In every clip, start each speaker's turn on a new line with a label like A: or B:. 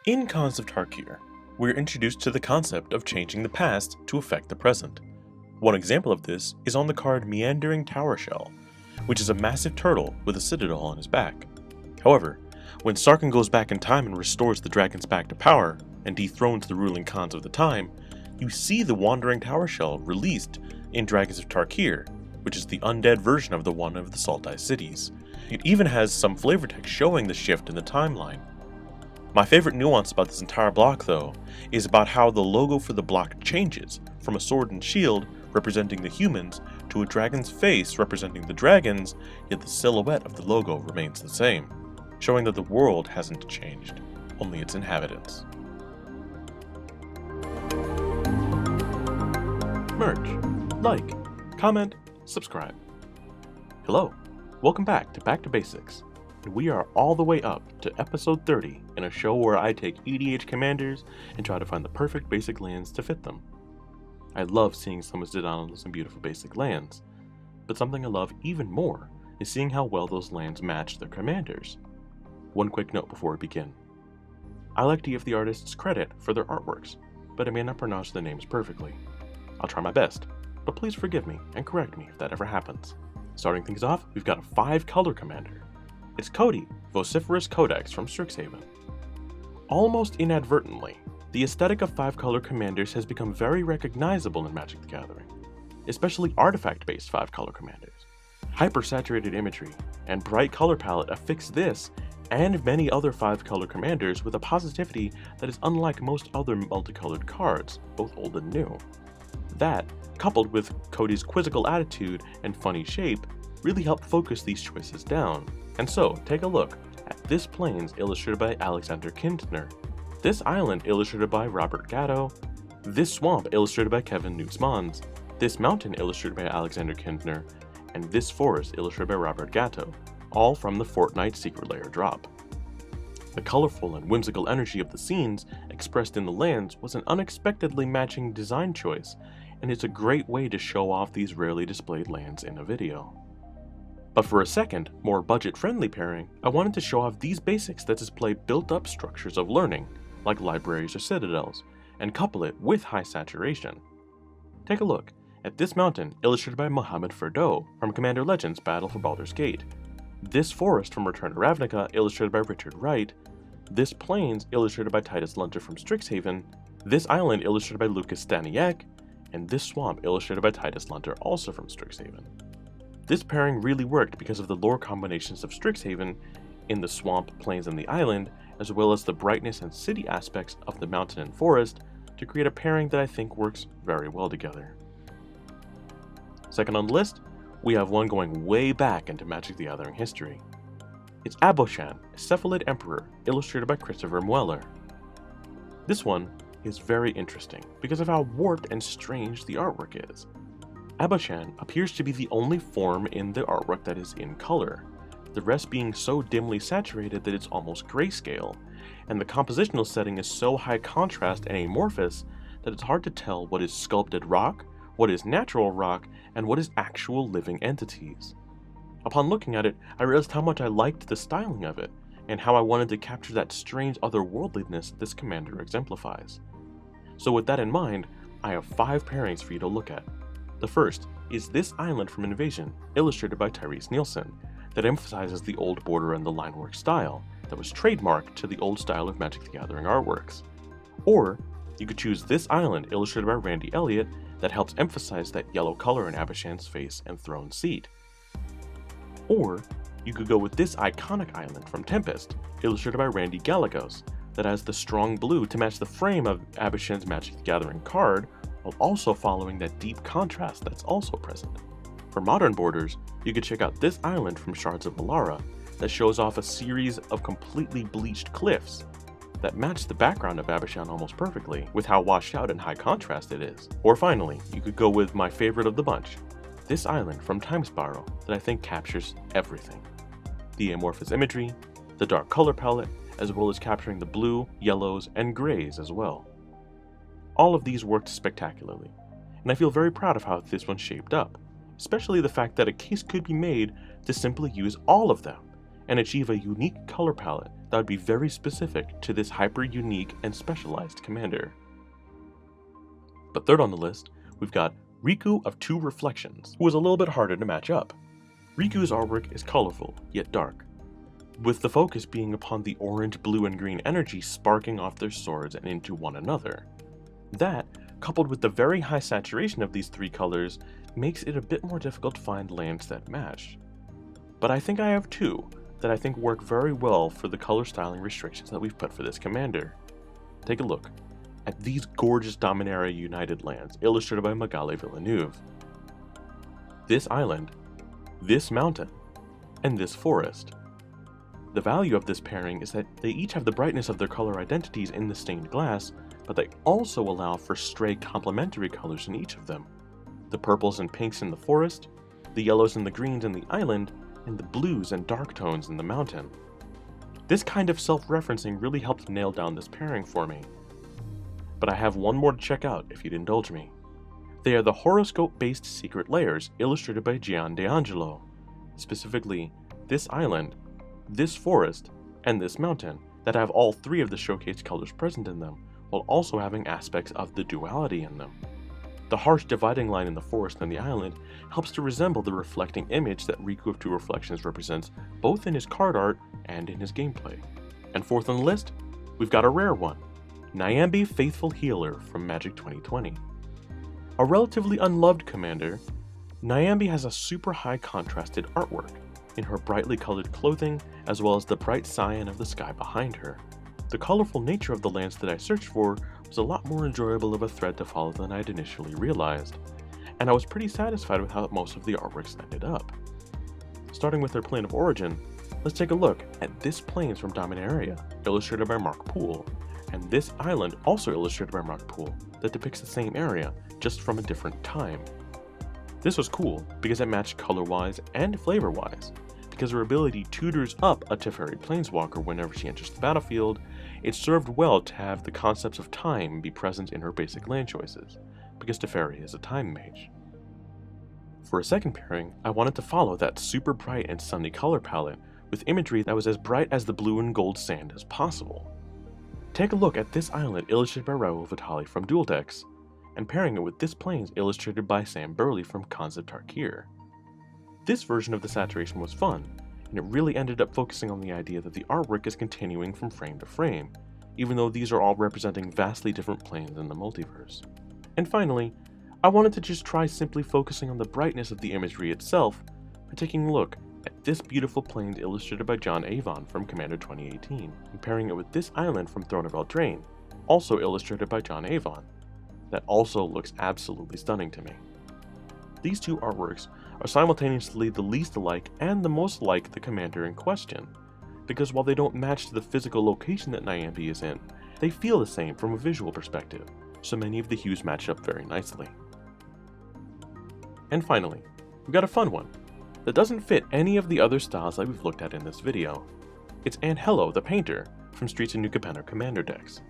A: In Cons of Tarkir, we're introduced to the concept of changing the past to affect the present. One example of this is on the card Meandering Tower Shell, which is a massive turtle with a citadel on his back. However, when Sarkhan goes back in time and restores the dragons back to power, and dethrones the ruling Khans of the time, you see the Wandering Tower Shell released in Dragons of Tarkir, which is the undead version of the one of the Sultai cities. It even has some flavor text showing the shift in the timeline. My favorite nuance about this entire block, though, is about how the logo for the block changes from a sword and shield representing the humans to a dragon's face representing the dragons, yet the silhouette of the logo remains the same, showing that the world hasn't changed, only its inhabitants. Merch, like, comment, subscribe. Hello, welcome back to Basics. And we are all the way up to episode 30 in a show where I take EDH commanders and try to find the perfect basic lands to fit them. I love seeing someone sit down on some beautiful basic lands, but something I love even more is seeing how well those lands match their commanders. One quick note before we begin. I like to give the artists credit for their artworks, but I may not pronounce their names perfectly. I'll try my best, but please forgive me and correct me if that ever happens. Starting things off, we've got a 5-color commander. It's Codie Vociferous Codex from Strixhaven. Almost inadvertently, the aesthetic of 5-color commanders has become very recognizable in Magic the Gathering, especially artifact-based 5-color commanders. Hyper-saturated imagery and bright color palette affix this and many other 5-color commanders with a positivity that is unlike most other multicolored cards, both old and new. That, coupled with Codie's quizzical attitude and funny shape, really helped focus these choices down. And so, take a look at this Plains illustrated by Alexander Kindner, this Island illustrated by Robert Gatto, this Swamp illustrated by Kevin Newts-Mons, this Mountain illustrated by Alexander Kindner, and this Forest illustrated by Robert Gatto, all from the Fortnite Secret Lair drop. The colorful and whimsical energy of the scenes expressed in the lands was an unexpectedly matching design choice, and it's a great way to show off these rarely displayed lands in a video. But for a second, more budget-friendly pairing, I wanted to show off these basics that display built-up structures of learning, like libraries or citadels, and couple it with high saturation. Take a look at this mountain illustrated by Mohammed Ferdo from Commander Legends Battle for Baldur's Gate, this forest from Return to Ravnica illustrated by Richard Wright, this plains illustrated by Titus Lunter from Strixhaven, this island illustrated by Lucas Staniek, and this swamp illustrated by Titus Lunter also from Strixhaven. This pairing really worked because of the lore combinations of Strixhaven in the swamp, plains, and the island, as well as the brightness and city aspects of the mountain and forest to create a pairing that I think works very well together. Second on the list, we have one going way back into Magic the Gathering history. It's Aboshan Cephalid Emperor, illustrated by Christopher Mueller. This one is very interesting because of how warped and strange the artwork is. Aboshan appears to be the only form in the artwork that is in color, the rest being so dimly saturated that it's almost grayscale, and the compositional setting is so high contrast and amorphous that it's hard to tell what is sculpted rock, what is natural rock, and what is actual living entities. Upon looking at it, I realized how much I liked the styling of it, and how I wanted to capture that strange otherworldliness this commander exemplifies. So with that in mind, I have 5 pairings for you to look at. The first is this island from Invasion, illustrated by Tyrese Nielsen, that emphasizes the old border and the linework style that was trademarked to the old style of Magic the Gathering artworks. Or, you could choose this island illustrated by Randy Elliott that helps emphasize that yellow color in Aboshan's face and throne seat. Or, you could go with this iconic island from Tempest, illustrated by Randy Gallegos, that has the strong blue to match the frame of Aboshan's Magic the Gathering card, while also following that deep contrast that's also present. For modern borders, you could check out this island from Shards of Melara that shows off a series of completely bleached cliffs that match the background of Aboshan almost perfectly with how washed out and high contrast it is. Or finally, you could go with my favorite of the bunch, this island from Time Spiral that I think captures everything. The amorphous imagery, the dark color palette, as well as capturing the blue, yellows, and grays as well. All of these worked spectacularly, and I feel very proud of how this one shaped up, especially the fact that a case could be made to simply use all of them and achieve a unique color palette that would be very specific to this hyper-unique and specialized commander. But third on the list, we've got Riku of Two Reflections, who is a little bit harder to match up. Riku's artwork is colorful, yet dark, with the focus being upon the orange, blue, and green energy sparking off their swords and into one another. That, coupled with the very high saturation of these three colors, makes it a bit more difficult to find lands that match. But I think I have two that I think work very well for the color styling restrictions that we've put for this commander. Take a look at these gorgeous Dominaria United lands illustrated by Magali Villeneuve. This island, this mountain, and this forest. The value of this pairing is that they each have the brightness of their color identities in the stained glass, but they also allow for stray complementary colors in each of them. The purples and pinks in the forest, the yellows and the greens in the island, and the blues and dark tones in the mountain. This kind of self-referencing really helped nail down this pairing for me. But I have one more to check out if you'd indulge me. They are the horoscope-based secret layers illustrated by Gian D'Angelo. Specifically, this island, this forest, and this mountain that have all three of the showcase colors present in them, while also having aspects of the duality in them. The harsh dividing line in the forest and the island helps to resemble the reflecting image that Riku of Two Reflections represents both in his card art and in his gameplay. And fourth on the list, we've got a rare one, Niambi Faithful Healer from Magic 2020. A relatively unloved commander, Niambi has a super high contrasted artwork in her brightly colored clothing as well as the bright cyan of the sky behind her. The colorful nature of the lands that I searched for was a lot more enjoyable of a thread to follow than I'd initially realized, and I was pretty satisfied with how most of the artworks ended up. Starting with their plane of origin, let's take a look at this Plains from Dominaria, illustrated by Mark Poole, and this island, also illustrated by Mark Poole, that depicts the same area, just from a different time. This was cool because it matched color-wise and flavor-wise. Because her ability tutors up a Teferi Planeswalker whenever she enters the battlefield, it served well to have the concepts of time be present in her basic land choices, because Teferi is a time mage. For a second pairing, I wanted to follow that super bright and sunny color palette with imagery that was as bright as the blue and gold sand as possible. Take a look at this island illustrated by Raul Vitali from Dual Decks, and pairing it with this Plains illustrated by Sam Burley from Concept Tarkir. This version of the saturation was fun, and it really ended up focusing on the idea that the artwork is continuing from frame to frame, even though these are all representing vastly different planes in the multiverse. And finally, I wanted to just try simply focusing on the brightness of the imagery itself by taking a look at this beautiful Plains illustrated by John Avon from Commander 2018, and pairing it with this island from Throne of Eldraine, also illustrated by John Avon. That also looks absolutely stunning to me. These two artworks are simultaneously the least alike and the most like the commander in question, because while they don't match to the physical location that Niambi is in, they feel the same from a visual perspective, so many of the hues match up very nicely. And finally, we've got a fun one that doesn't fit any of the other styles that we've looked at in this video. It's Anhelo the Painter from Streets of New Capenna commander decks.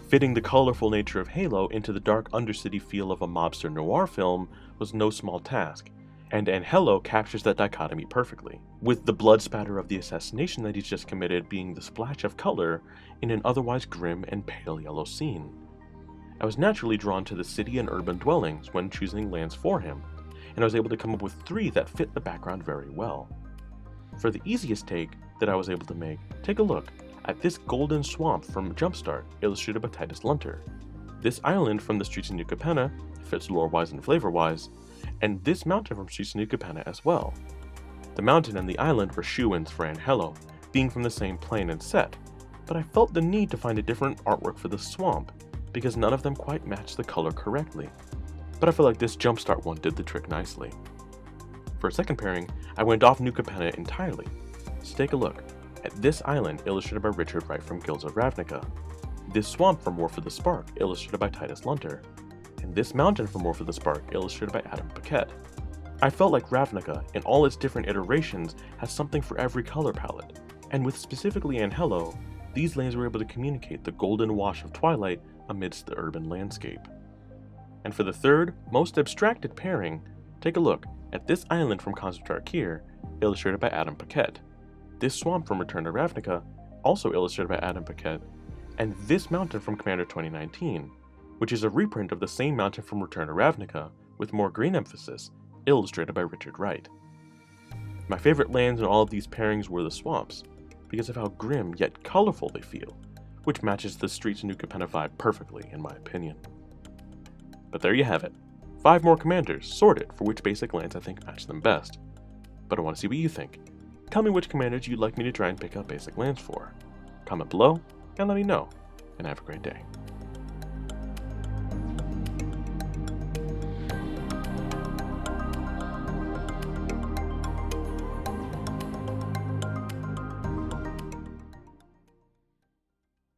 A: Fitting the colorful nature of Halo into the dark undercity feel of a mobster noir film was no small task, and Anhelo captures that dichotomy perfectly, with the blood spatter of the assassination that he's just committed being the splash of color in an otherwise grim and pale yellow scene. I was naturally drawn to the city and urban dwellings when choosing lands for him, and I was able to come up with 3 that fit the background very well. For the easiest take that I was able to make, take a look at this golden swamp from Jumpstart, illustrated by Titus Lunter, this island from the Streets of New Capenna, fits lore-wise and flavor-wise, and this mountain from Streets of New Capenna as well. The mountain and the island were shoe-ins for Anhelo, being from the same plane and set, but I felt the need to find a different artwork for the swamp, because none of them quite matched the color correctly. But I feel like this Jumpstart one did the trick nicely. For a second pairing, I went off New Capenna entirely, so take a look at this island illustrated by Richard Wright from Guilds of Ravnica, this swamp from War for the Spark illustrated by Titus Lunter, and this mountain from War for the Spark illustrated by Adam Paquette. I felt like Ravnica, in all its different iterations, has something for every color palette, and with specifically Anhelo, these lands were able to communicate the golden wash of twilight amidst the urban landscape. And for the third, most abstracted pairing, take a look at this island from Concept Tarkir illustrated by Adam Paquette, this swamp from Return to Ravnica also illustrated by Adam Paquette, and this mountain from Commander 2019, which is a reprint of the same mountain from Return to Ravnica, with more green emphasis, illustrated by Richard Wright. My favorite lands in all of these pairings were the swamps, because of how grim yet colorful they feel, which matches the Streets of New Capenna vibe perfectly in my opinion. But there you have it, 5 more commanders sorted for which basic lands I think match them best. But I want to see what you think. Tell me which commanders you'd like me to try and pick up basic lands for. Comment below and let me know, and have a great day.